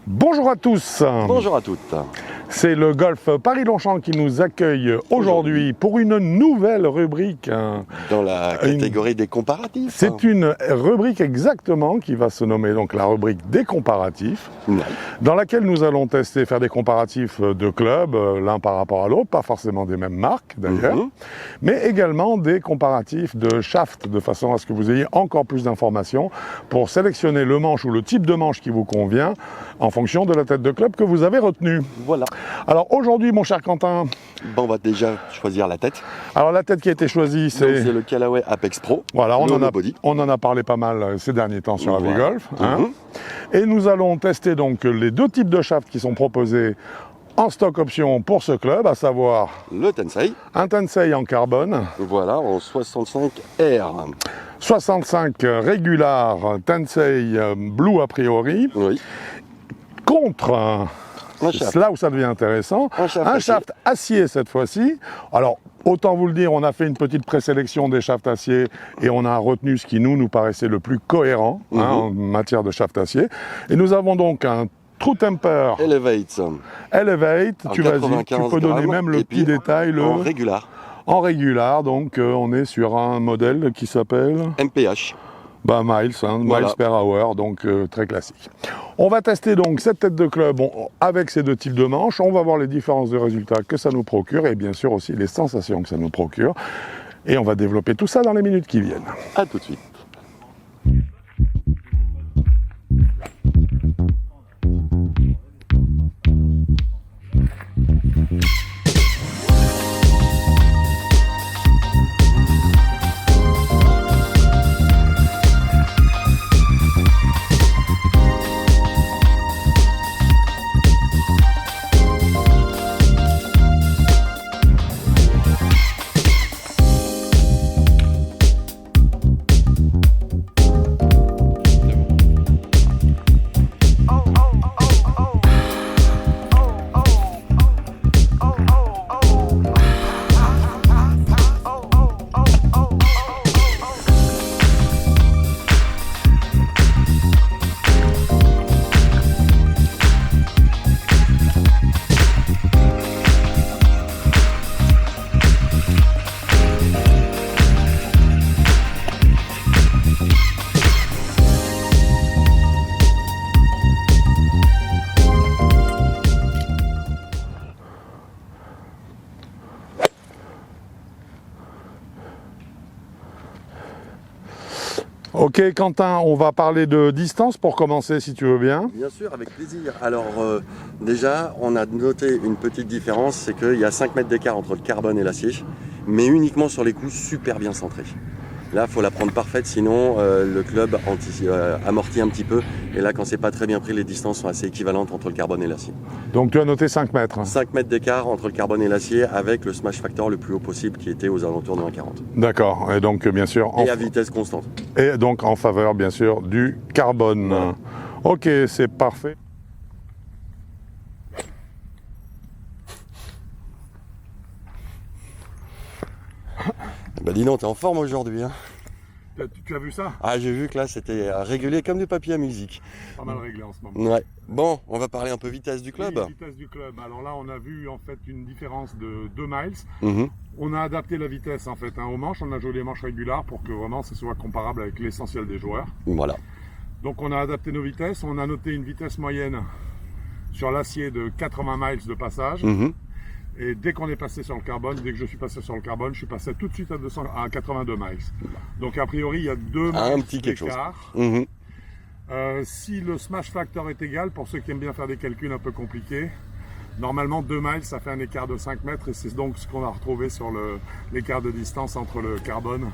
Bonjour à tous. Bonjour à toutes. C'est le Golf Paris-Longchamp qui nous accueille aujourd'hui pour une nouvelle rubrique. Dans la catégorie des comparatifs. C'est une rubrique exactement qui va se nommer donc la rubrique des comparatifs, dans laquelle nous allons tester, faire des comparatifs de clubs, l'un par rapport à l'autre, pas forcément des mêmes marques d'ailleurs, mais également des comparatifs de shaft, de façon à ce que vous ayez encore plus d'informations pour sélectionner le manche ou le type de manche qui vous convient en fonction de la tête de club que vous avez retenue. Voilà. Alors aujourd'hui, mon cher Quentin... Bon, on va déjà choisir la tête. Alors la tête qui a été choisie, c'est le Callaway Apex Pro. Voilà, on body. en a parlé pas mal ces derniers temps sur Avis Golf. Et nous allons tester donc les deux types de shafts qui sont proposés en stock option pour ce club, à savoir le Tensei. Un Tensei en carbone. Voilà, en 65R. 65 régular Tensei Blue a priori. Oui. Contre... C'est là où ça devient intéressant. Un shaft acier cette fois-ci. Alors, autant vous le dire, on a fait une petite présélection des shafts acier et on a retenu ce qui nous paraissait le plus cohérent en matière de shaft acier. Et nous avons donc un True Temper Elevate. Tu peux donner même le petit détail. En régular. En régular, donc on est sur un modèle qui s'appelle MPH. Miles, miles per hour, donc très classique. On va tester donc cette tête de club avec ces deux types de manches. On va voir les différences de résultats que ça nous procure et bien sûr aussi les sensations que ça nous procure. Et on va développer tout ça dans les minutes qui viennent. À tout de suite. Ok Quentin, on va parler de distance pour commencer si tu veux bien. Bien sûr, avec plaisir. Alors déjà, on a noté une petite différence, c'est qu'il y a 5 mètres d'écart entre le carbone et l'acier, mais uniquement sur les coups super bien centrés. Là, il faut la prendre parfaite, sinon le club amortit un petit peu. Et là, quand c'est pas très bien pris, les distances sont assez équivalentes entre le carbone et l'acier. Donc tu as noté 5 mètres. 5 mètres d'écart entre le carbone et l'acier avec le smash factor le plus haut possible qui était aux alentours de 1,40. D'accord, et donc bien sûr... Et à vitesse constante. Et donc en faveur bien sûr du carbone. Ouais. Ok, c'est parfait. Bah dis donc, t'es en forme aujourd'hui. Hein. Tu as vu ça? Ah, j'ai vu que là, c'était réglé comme du papier à musique. Pas mal réglé en ce moment. Ouais. Bon, on va parler un peu vitesse du club. Oui, vitesse du club. Alors là, on a vu en fait une différence de 2 miles. On a adapté la vitesse en fait aux manches. On a joué les manches régulières pour que vraiment ce soit comparable avec l'essentiel des joueurs. Voilà. Donc on a adapté nos vitesses. On a noté une vitesse moyenne sur l'acier de 80 miles de passage. Et dès qu'on est passé sur le carbone, dès que je suis passé sur le carbone, je suis passé tout de suite à 82 miles. Donc a priori, il y a 2 miles d'écart. Si le smash factor est égal, pour ceux qui aiment bien faire des calculs un peu compliqués, normalement 2 miles, ça fait un écart de 5 mètres et c'est donc ce qu'on a retrouvé sur l'écart de distance entre le carbone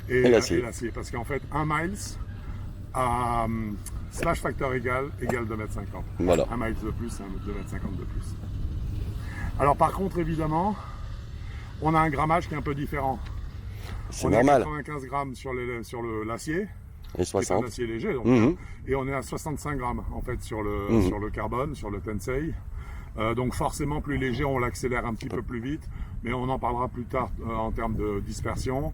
et l'acier. Parce qu'en fait, 1 miles à smash factor égale 2,50 m. Voilà. 1 miles de plus, c'est 2,50 m de plus. Alors par contre, évidemment, on a un grammage qui est un peu différent. C'est normal. On a 95 grammes sur l'acier. Et 60. C'est un acier léger, donc, et on est à 65 grammes en fait sur le carbone, sur le Tensei. Donc forcément plus léger, on l'accélère un petit peu plus vite, mais on en parlera plus tard en termes de dispersion.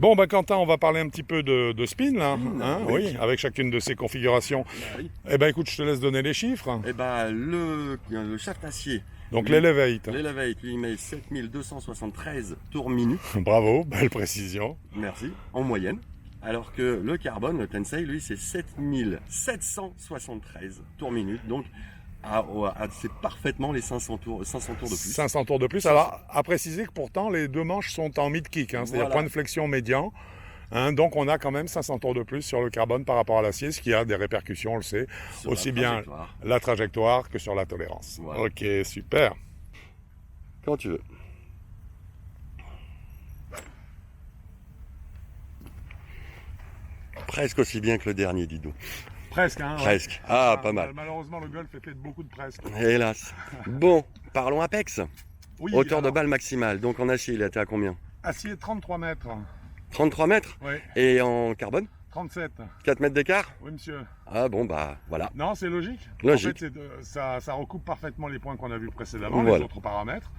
Bon, Quentin, on va parler un petit peu de spin, là, oui, avec chacune de ces configurations. Oui. Eh ben, écoute, je te laisse donner les chiffres. Et le shaft acier. Donc, l'Elevate. L'Elevate, lui, il met 7273 tours minute. Bravo, belle précision. Merci, en moyenne. Alors que le carbone, le Tensei, lui, c'est 7773 tours minute. Donc, c'est parfaitement les 500 tours de plus. 500 tours de plus. Alors, à préciser que pourtant, les deux manches sont en mid-kick, c'est-à-dire point de flexion médian. Donc, on a quand même 500 tours de plus sur le carbone par rapport à l'acier, ce qui a des répercussions, on le sait, sur aussi bien la trajectoire que sur la tolérance. Voilà. Ok, super. Quand tu veux. Presque aussi bien que le dernier, dis donc. Presque, hein. Presque. Ah, pas mal. Malheureusement, le golf est fait de beaucoup de presque. Hélas. Bon, parlons Apex. Oui, hauteur de balle maximale. Donc en acier, il était à combien? Acier 33 mètres. 33 mètres? Oui. Et en carbone? 37. 4 mètres d'écart? Oui, monsieur. Ah bon, voilà. Non, c'est logique. Logique. En fait, ça recoupe parfaitement les points qu'on a vus précédemment, les autres paramètres.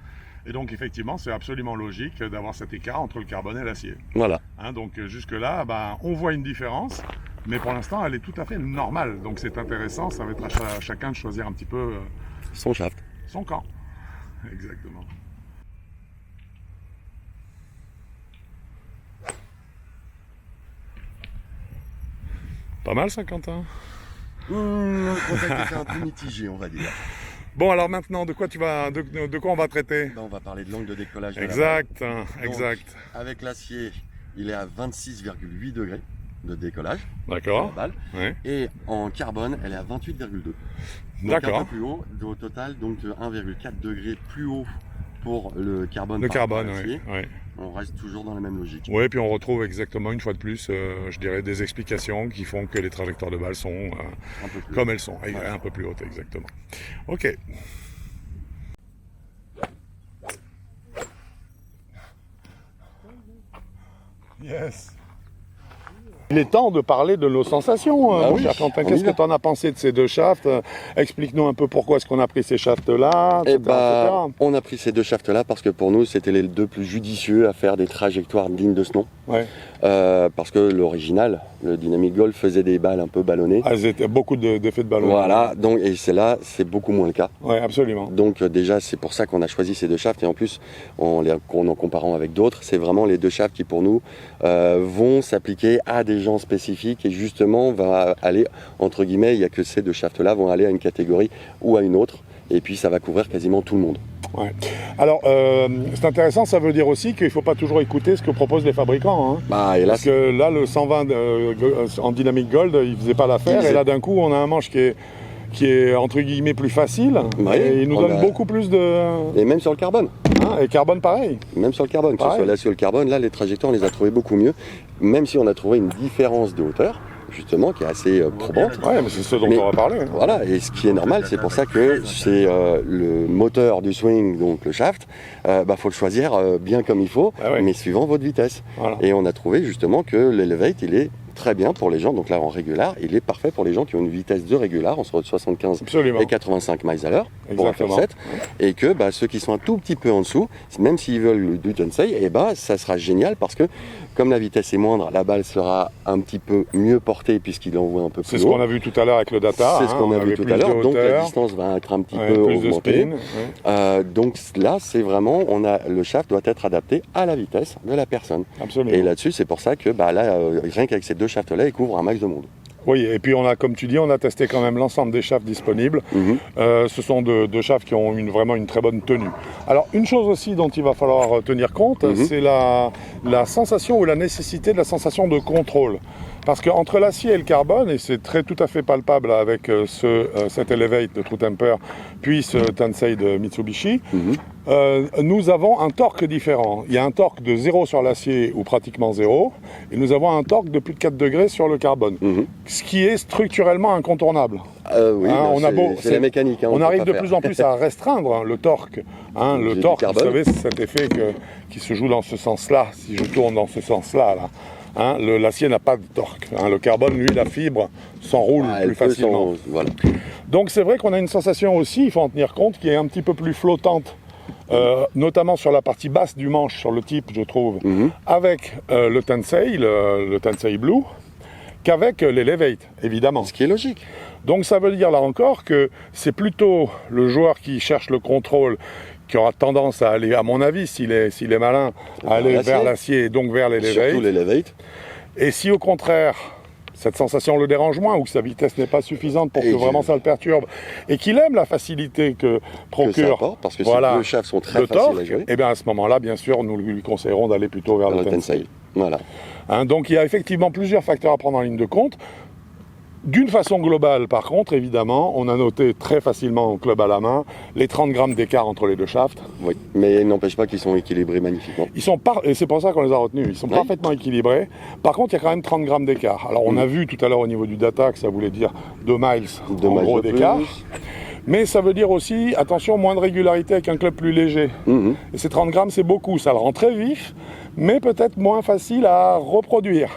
Et donc, effectivement, c'est absolument logique d'avoir cet écart entre le carbone et l'acier. Voilà. Donc, jusque-là, on voit une différence. Mais pour l'instant, elle est tout à fait normale. Donc c'est intéressant, ça va être à chacun de choisir un petit peu son shaft. Son camp. Exactement. Pas mal ça, Quentin? Le contact est un peu mitigé, on va dire. Bon, alors maintenant, de quoi on va traiter? On va parler de l'angle de décollage. Exact, exact. Donc, avec l'acier, il est à 26,8 degrés de décollage. D'accord. Ouais. Et en carbone, elle est à 28,2. D'accord. Un peu plus haut, au total, donc 1,4 degrés plus haut pour le carbone. Le carbone, oui. Ouais. On reste toujours dans la même logique. Oui, puis on retrouve exactement une fois de plus, je dirais, des explications qui font que les trajectoires de balles sont comme elles sont, un peu plus hautes, exactement. Ok. Yes. Il est temps de parler de nos sensations, mon cher Quentin. Qu'est-ce que tu en as pensé de ces deux shafts? Explique-nous un peu pourquoi est-ce qu'on a pris ces shafts-là, etc., etc. On a pris ces deux shafts-là parce que pour nous, c'était les deux plus judicieux à faire des trajectoires dignes de ce nom. Ouais. Parce que l'original, le Dynamic Golf, faisait des balles un peu ballonnées. C'était beaucoup d'effets de ballon. Voilà, donc, et c'est beaucoup moins le cas. Oui, absolument. Donc déjà, c'est pour ça qu'on a choisi ces deux shafts. Et en plus, en comparant avec d'autres, c'est vraiment les deux shafts qui, pour nous, vont s'appliquer à des gens spécifiques. Et justement, on va aller, entre guillemets, il n'y a que ces deux shafts-là, vont aller à une catégorie ou à une autre. Et puis, ça va couvrir quasiment tout le monde. Ouais. Alors, c'est intéressant, ça veut dire aussi qu'il ne faut pas toujours écouter ce que proposent les fabricants. Parce que là, le 120 en Dynamic Gold, il ne faisait pas l'affaire. Et là, d'un coup, on a un manche qui est entre guillemets plus facile. Et il nous donne beaucoup plus de... Et même sur le carbone. Et carbone, pareil. Même sur le carbone. Que ce soit là sur le carbone, là, les trajectoires, on les a trouvées beaucoup mieux. Même si on a trouvé une différence de hauteur, justement, qui est assez probante. Oui, mais c'est ce dont on va parler. Voilà, et ce qui est normal, c'est pour ça que c'est le moteur du swing, donc le shaft, faut le choisir bien comme il faut, mais suivant votre vitesse. Voilà. Et on a trouvé justement que l'Elevate, il est très bien pour les gens, donc là en régular, il est parfait pour les gens qui ont une vitesse de régular entre 75 et 85 miles à l'heure pour un faire 7, et que ceux qui sont un tout petit peu en dessous, même s'ils veulent du Tensei, ça sera génial parce que comme la vitesse est moindre, la balle sera un petit peu mieux portée puisqu'il envoie un peu plus haut. C'est ce qu'on a vu tout à l'heure avec le data. C'est ce qu'on a vu tout à l'heure, donc la distance va être un petit peu augmentée. Donc là, c'est vraiment, le shaft doit être adapté à la vitesse de la personne. Absolument. Et là-dessus, c'est pour ça que rien qu'avec ces deux shafts-là, ils couvrent un max de monde. Oui, et puis comme tu dis, on a testé quand même l'ensemble des shafts disponibles. Ce sont deux shafts qui ont vraiment une très bonne tenue. Alors, une chose aussi dont il va falloir tenir compte, c'est la sensation ou la nécessité de la sensation de contrôle. Parce qu'entre l'acier et le carbone, et c'est tout à fait palpable avec cet Elevate de True Temper, puis ce Tensei de Mitsubishi, nous avons un torque différent. Il y a un torque de 0 sur l'acier, ou pratiquement 0, et nous avons un torque de plus de 4 degrés sur le carbone, ce qui est structurellement incontournable. C'est la mécanique. On arrive de plus en plus à restreindre le torque. Le torque, vous savez, c'est cet effet qui se joue dans ce sens-là, si je tourne dans ce sens-là, là. L'acier n'a pas de torque. Le carbone, lui, la fibre s'enroule plus facilement. Voilà. Donc c'est vrai qu'on a une sensation aussi, il faut en tenir compte, qui est un petit peu plus flottante notamment sur la partie basse du manche, sur le type, je trouve, avec le Tensei Blue, qu'avec l'Elevate, évidemment. Ce qui est logique. Donc ça veut dire là encore que c'est plutôt le joueur qui cherche le contrôle qui aura tendance à aller, à mon avis, s'il est malin, à aller vers l'acier et donc vers l'Elevate. Surtout l'Elevate. Et si au contraire, cette sensation le dérange moins ou que sa vitesse n'est pas suffisante pour que vraiment ça le perturbe et qu'il aime la facilité que procure parce que ces deux shafts sont très faciles à jouer. Et bien à ce moment-là, bien sûr, nous lui conseillerons d'aller plutôt vers le Tensei. Voilà. Hein, donc il y a effectivement plusieurs facteurs à prendre en ligne de compte. D'une façon globale, par contre, évidemment, on a noté très facilement au club à la main les 30 grammes d'écart entre les deux shafts. Oui, mais il n'empêche pas qu'ils sont équilibrés magnifiquement. Et c'est pour ça qu'on les a retenus. Ils sont parfaitement équilibrés. Par contre, il y a quand même 30 grammes d'écart. Alors, on a vu tout à l'heure au niveau du data que ça voulait dire 2 miles en gros d'écart. Mais ça veut dire aussi, attention, moins de régularité avec un club plus léger. Et ces 30 grammes, c'est beaucoup. Ça le rend très vif, mais peut-être moins facile à reproduire.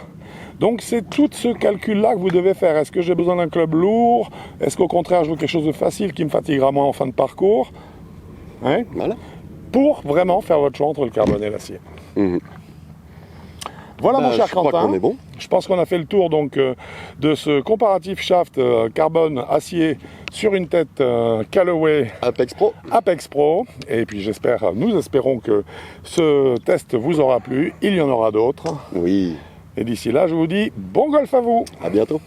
Donc c'est tout ce calcul-là que vous devez faire. Est-ce que j'ai besoin d'un club lourd? Est-ce qu'au contraire je veux quelque chose de facile qui me fatiguera moins en fin de parcours? Hein? Voilà. Pour vraiment faire votre choix entre le carbone et l'acier. Voilà mon cher Quentin. Bon. Je pense qu'on a fait le tour donc de ce comparatif shaft carbone-acier sur une tête Callaway Apex Pro. Et puis nous espérons que ce test vous aura plu. Il y en aura d'autres. Oui. Et d'ici là, je vous dis bon golf à vous. À bientôt.